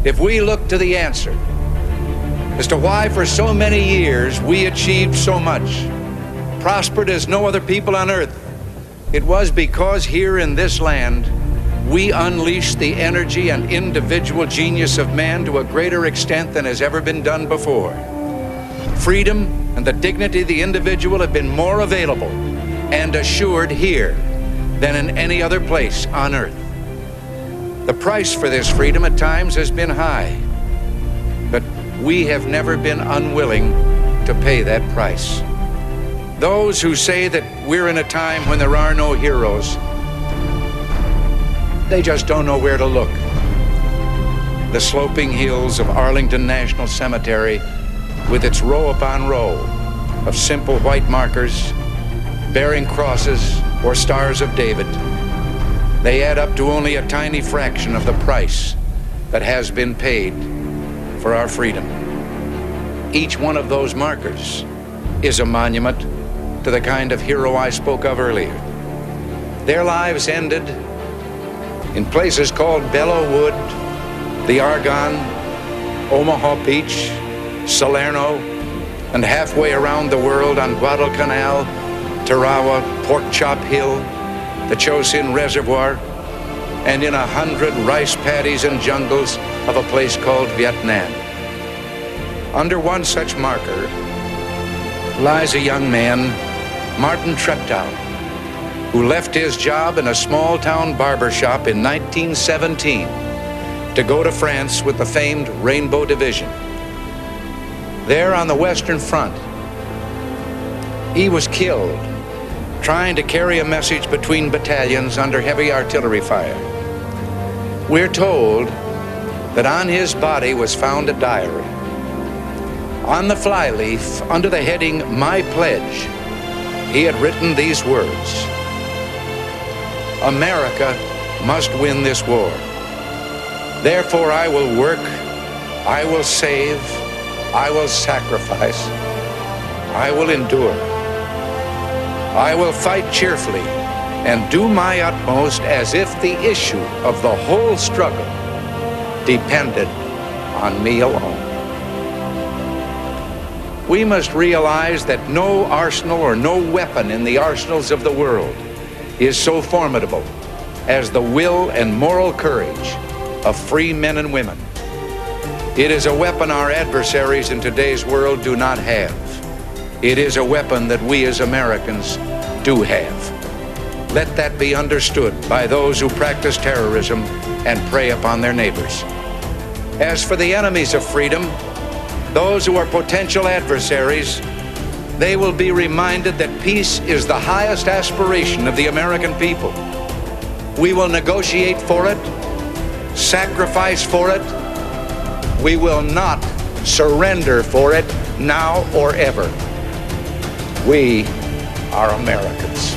if we look to the answer as to why for so many years we achieved so much, prospered as no other people on earth, it was because here in this land we unleashed the energy and individual genius of man to a greater extent than has ever been done before. Freedom and the dignity of the individual have been more available and assured here than in any other place on earth. The price for this freedom at times has been high, but we have never been unwilling to pay that price. Those who say that we're in a time when there are no heroes, they just don't know where to look. The sloping hills of Arlington National Cemetery, with its row upon row of simple white markers bearing crosses or stars of David, they add up to only a tiny fraction of the price that has been paid for our freedom. Each one of those markers is a monument to the kind of hero I spoke of earlier. Their lives ended in places called Belleau Wood, the Argonne, Omaha Beach, Salerno, and halfway around the world on Guadalcanal, Tarawa, Pork Chop Hill, the Chosin Reservoir, and in 100 rice paddies and jungles of a place called Vietnam. Under one such marker lies a young man, Martin Treptow, who left his job in a small-town barber shop in 1917 to go to France with the famed Rainbow Division. There on the Western Front, he was killed trying to carry a message between battalions under heavy artillery fire. We're told that on his body was found a diary. On the flyleaf, under the heading, "My Pledge," he had written these words: "America must win this war. Therefore I will work, I will save, I will sacrifice, I will endure. I will fight cheerfully and do my utmost as if the issue of the whole struggle depended on me alone." We must realize that no arsenal or no weapon in the arsenals of the world is so formidable as the will and moral courage of free men and women. It is a weapon our adversaries in today's world do not have. It is a weapon that we as Americans do have. Let that be understood by those who practice terrorism and prey upon their neighbors. As for the enemies of freedom, those who are potential adversaries, they will be reminded that peace is the highest aspiration of the American people. We will negotiate for it, sacrifice for it. We will not surrender for it now or ever. We are Americans.